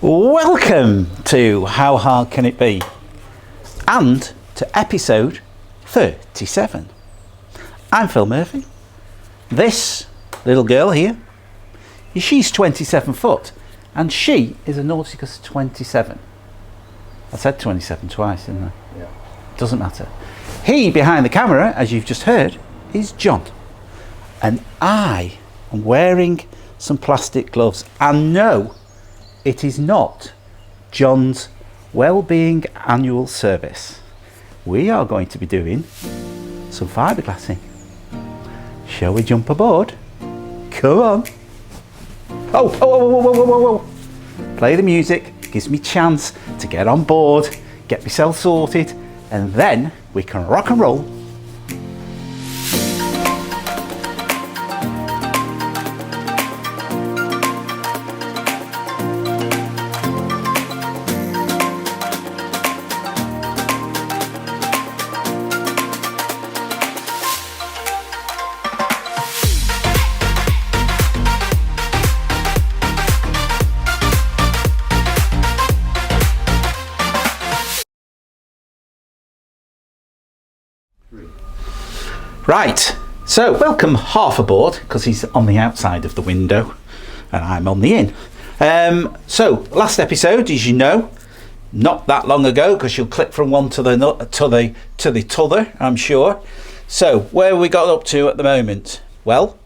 Welcome to How Hard Can It Be? And to episode 37. I'm Phil Murphy. This little girl here, she's 27 foot and she is a Nauticus 27. I said 27 twice, didn't I? Yeah. Doesn't matter. He behind the camera, as you've just heard, is John. And I am wearing some plastic gloves. And no, it is not John's Wellbeing Annual Service. We are going to be doing some fibreglassing. Shall we jump aboard? Come on. Oh. Play the music, gives me a chance to get on board, get myself sorted, and then we can rock and roll. Right, so welcome half aboard, because he's on the outside of the window and I'm on the in. So last episode, as you know, not that long ago, because you'll click from one to the t'other, I'm sure. So where have we got up to at the moment? Well,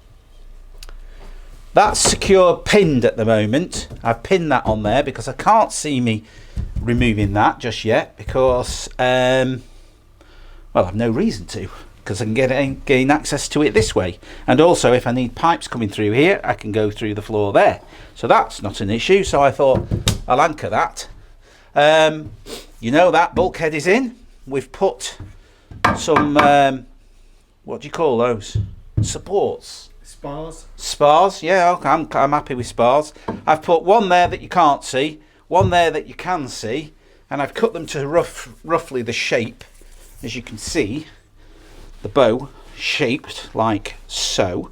that's secure pinned at the moment. I've pinned that on there because I can't see me removing that just yet because well, I've no reason to, because I can gain access to it this way. And also if I need pipes coming through here, I can go through the floor there. So that's not an issue. So I thought I'll anchor that. You know, that bulkhead is in. We've put some, what do you call those? Supports. Spars, yeah, okay, I'm happy with spars. I've put one there that you can't see, one there that you can see, and I've cut them to roughly the shape, as you can see. The bow shaped like so.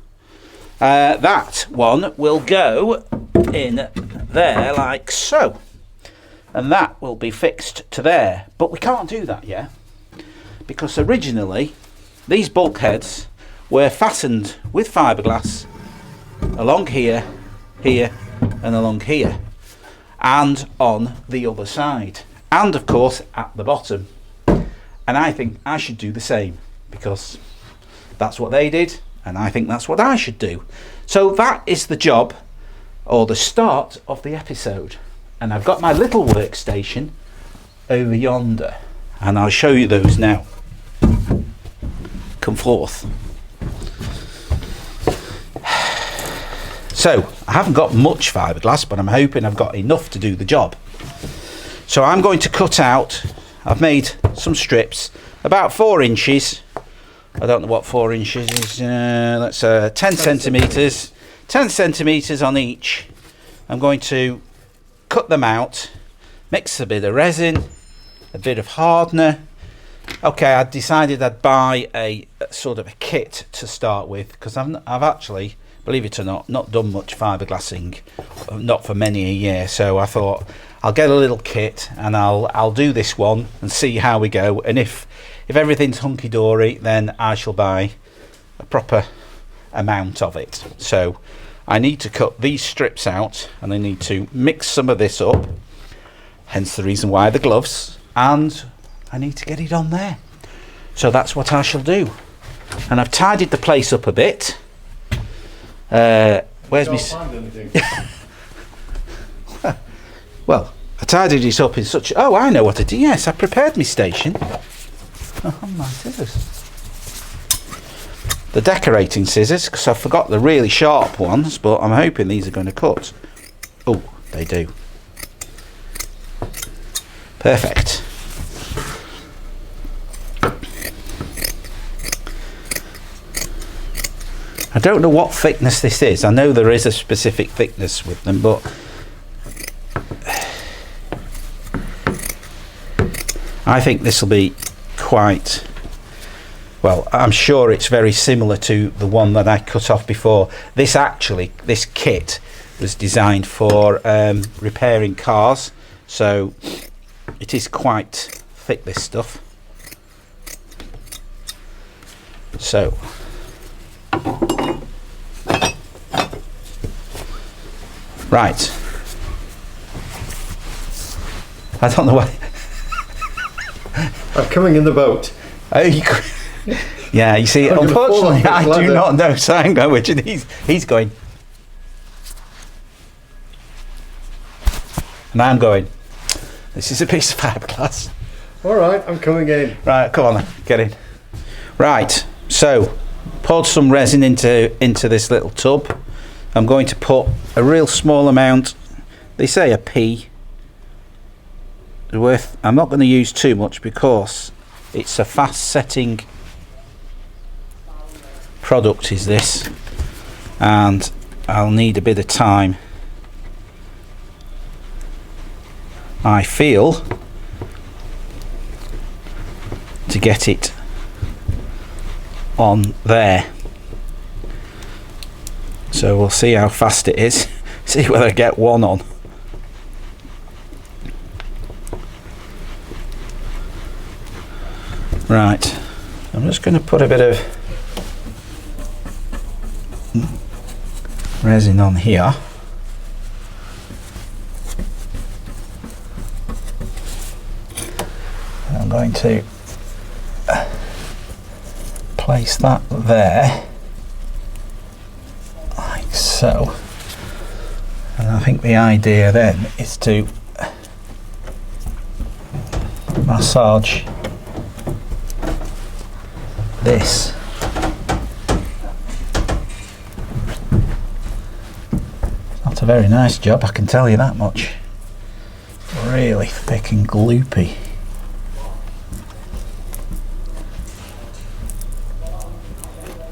That one will go in there like so, and that will be fixed to there, but we can't do that yet because originally these bulkheads were fastened with fiberglass along here, here and along here, and on the other side, and of course at the bottom. And I think I should do the same, because that's what they did and I think that's what I should do. So that is the job, or the start of the episode. And I've got my little workstation over yonder and I'll show you those now. Come forth. So I haven't got much fiberglass, but I'm hoping I've got enough to do the job. So I'm going to cut out, I've made some strips about 4 inches. I don't know what 4 inches is. That's 10 centimeters. 10 centimeters on each. I'm going to cut them out, mix a bit of resin, a bit of hardener. Okay, I decided I'd buy a sort of a kit to start with, because I've actually, believe it or not done much fiberglassing, not for many a year. So I thought I'll get a little kit and I'll do this one and see how we go. And if everything's hunky-dory, then I shall buy a proper amount of it. So I need to cut these strips out and I need to mix some of this up, hence the reason why the gloves, and I need to get it on there. So that's what I shall do. And I've tidied the place up a bit. Where's my... Well, I tidied it up in such... Oh, I know what to do. Yes, I prepared my station. Oh, my scissors. The decorating scissors, because I forgot the really sharp ones, but I'm hoping these are going to cut. Oh, they do. Perfect. I don't know what thickness this is. I know there is a specific thickness with them, but I think this will be quite, well, I'm sure it's very similar to the one that I cut off before. This kit was designed for repairing cars, so it is quite thick, this stuff. So right, I don't know why. I'm coming in the boat. Oh, yeah, you see, unfortunately I do not know sign language, and he's going, and I'm going, this is a piece of fiberglass. Alright, I'm coming in. Right, come on then, get in. Right, so poured some resin into this little tub. I'm going to put a real small amount, they say a pea worth. I'm not going to use too much because it's a fast setting product, is this, and I'll need a bit of time, I feel, to get it on there. So we'll see how fast it is, see whether I get one on. Right, I'm just going to put a bit of resin on here. I'm going to place that there, like so, and I think the idea then is to massage this. Not a very nice job, I can tell you that much. Really thick and gloopy.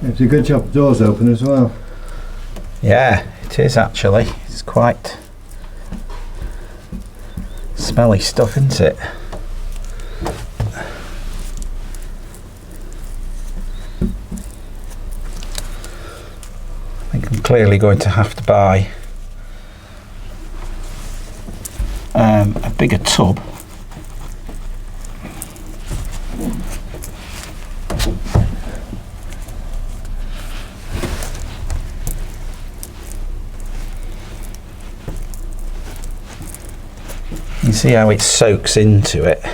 It's a good job the door's open as well. Yeah, it is actually. It's quite smelly stuff, isn't it? I think I'm clearly going to have to buy a bigger tub. You see how it soaks into it.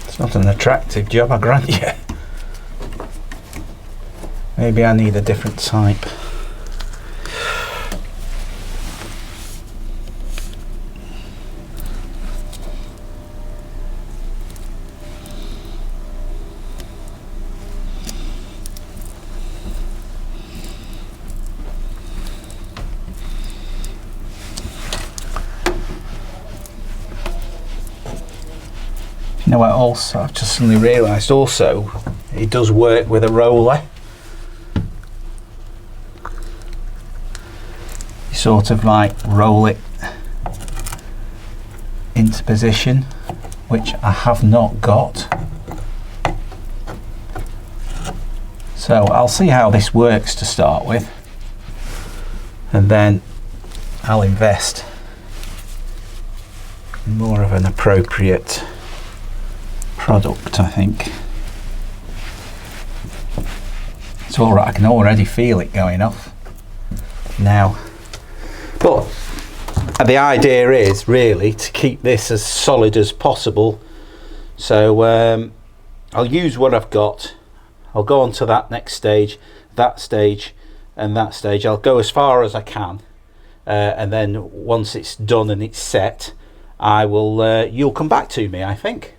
It's not an attractive job, I grant you. Maybe I need a different type. You know what, also I've just suddenly realised also it does work with a roller. You sort of like roll it into position, which I have not got. So I'll see how this works to start with, and then I'll invest in more of an appropriate product, I think. It's alright, I can already feel it going off now. But the idea is really to keep this as solid as possible. So I'll use what I've got. I'll go on to that next stage, that stage, and that stage. I'll go as far as I can, and then once it's done and it's set, I will. You'll come back to me, I think.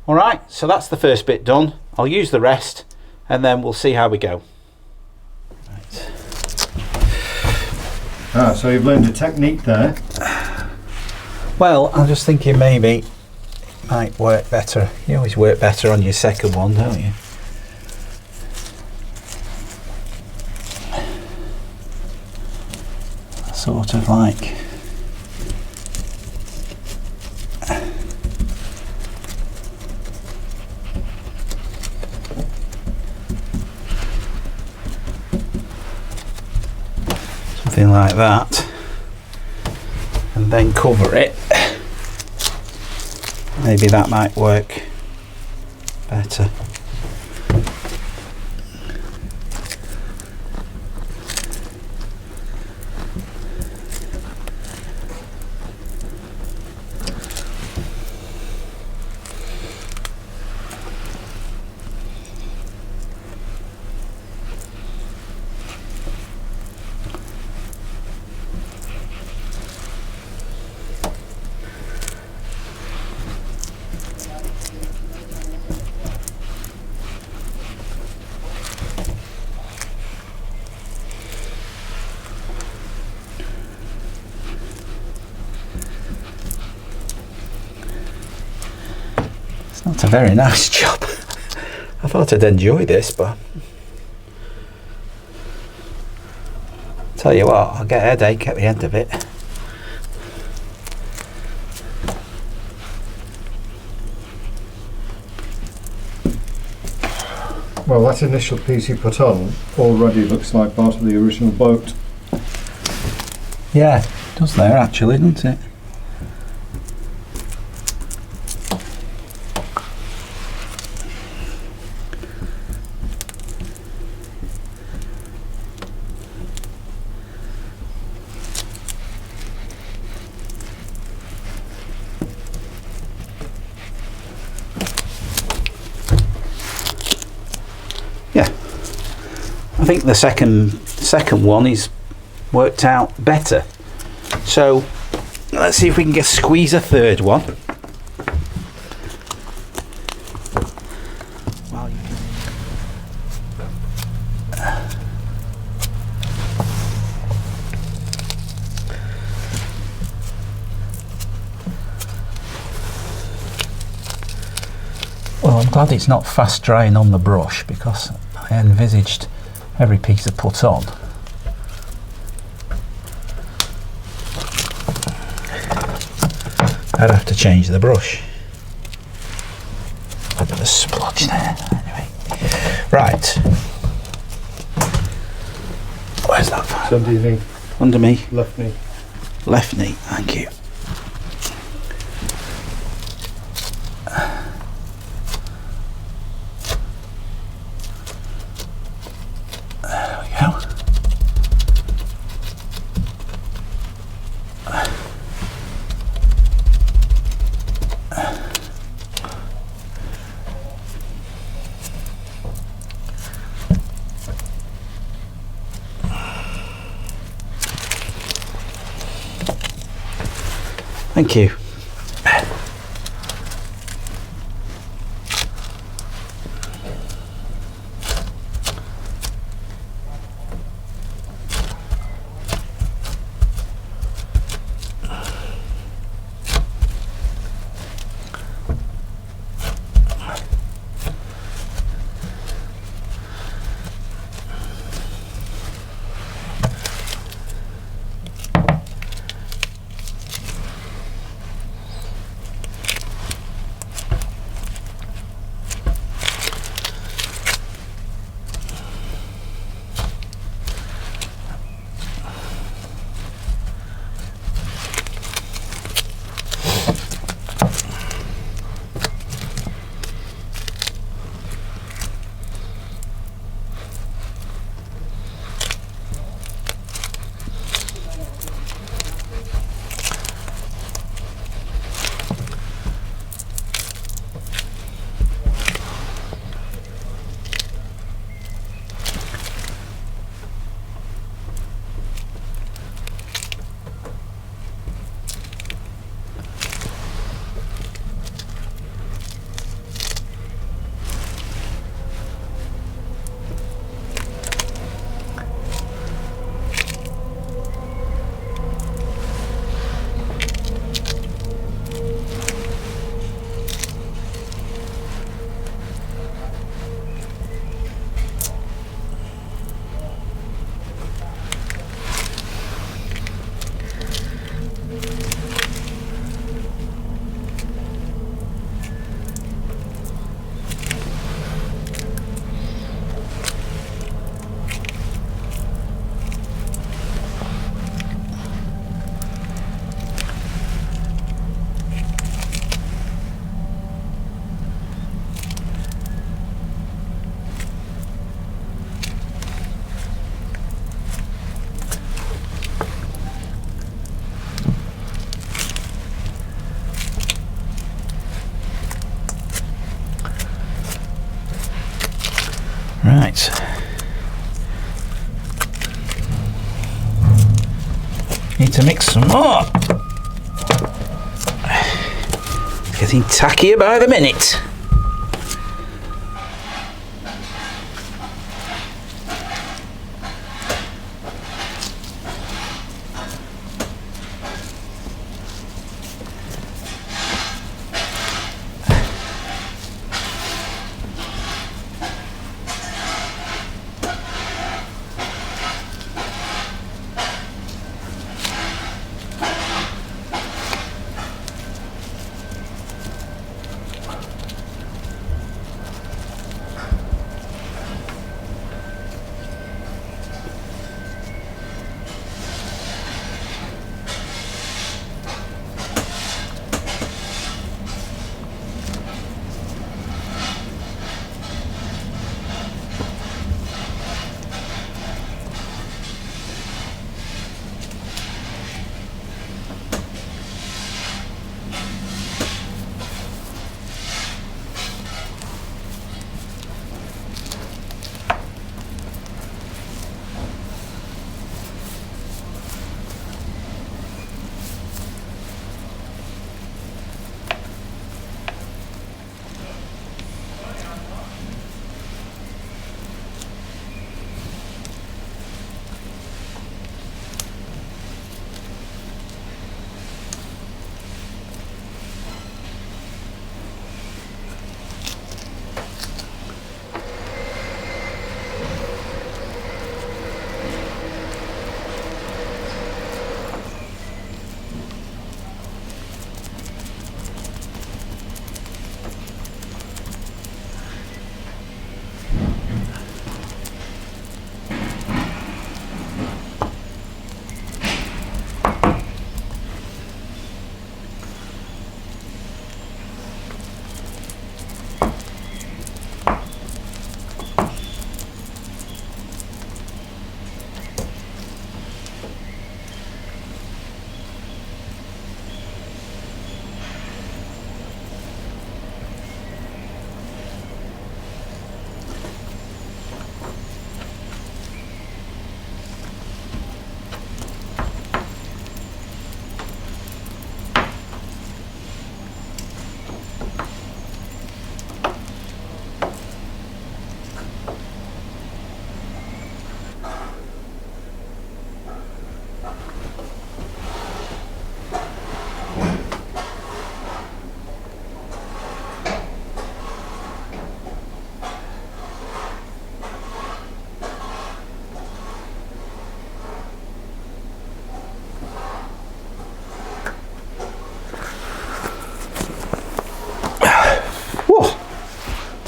All right. So that's the first bit done. I'll use the rest, and then we'll see how we go. Right. So you've learned a technique there. Well, I'm just thinking maybe it might work better. You always work better on your second one, don't you? Sort of like something like that, and then cover it. Maybe that might work better. Not a very nice job. I thought I'd enjoy this, but tell you what, I'll get a headache at the end of it. Well, that initial piece you put on already looks like part of the original boat. Yeah, it does there actually, doesn't it? Yeah, I think the second one is worked out better. So let's see if we can squeeze a third one. Well, I'm glad it's not fast drying on the brush, because I envisaged every piece I put on. I'd have to change the brush. A bit of a splodge there. Anyway, right. Where's that file? It's under your knee. Under me. Left knee. Left knee. Thank you. There we go. Thank you. Right. Need to mix some more. Getting tackier by the minute.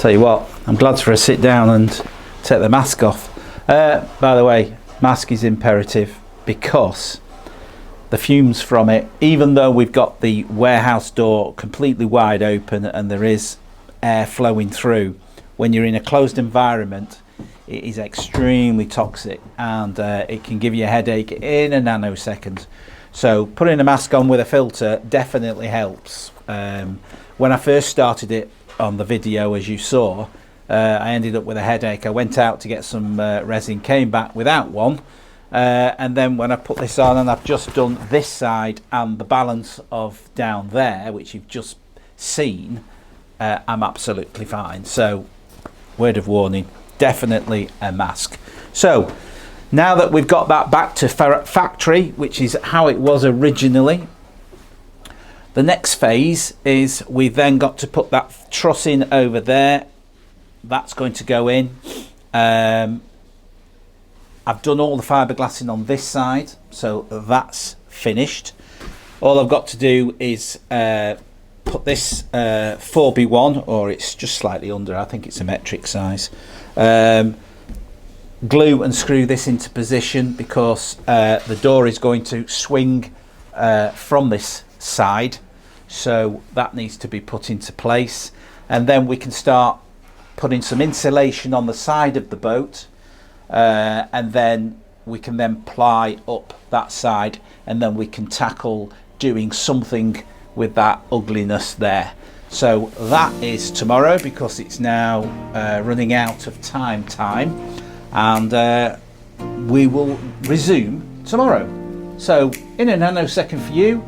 Tell you what, I'm glad for a sit down and take the mask off. By the way, mask is imperative because the fumes from it, even though we've got the warehouse door completely wide open and there is air flowing through, when you're in a closed environment, it is extremely toxic and it can give you a headache in a nanosecond. So putting a mask on with a filter definitely helps. When I first started it on the video, as you saw, I ended up with a headache. I went out to get some resin, came back without one, and then when I put this on and I've just done this side and the balance of down there, which you've just seen, I'm absolutely fine. So word of warning, definitely a mask. So now that we've got that back to factory, which is how it was originally, the next phase is we've then got to put that truss in over there. That's going to go in. I've done all the fiberglassing on this side, so that's finished. All I've got to do is put this 4B1, or it's just slightly under, I think it's a metric size. Glue and screw this into position because the door is going to swing from this side, so that needs to be put into place, and then we can start putting some insulation on the side of the boat, and then we can then ply up that side, and then we can tackle doing something with that ugliness there. So that is tomorrow, because it's now running out of time, and we will resume tomorrow. So in a nanosecond for you,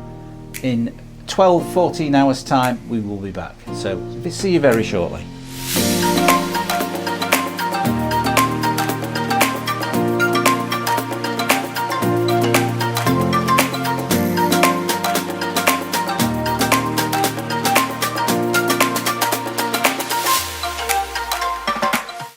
in 12-14 hours time we will be back. So see you very shortly.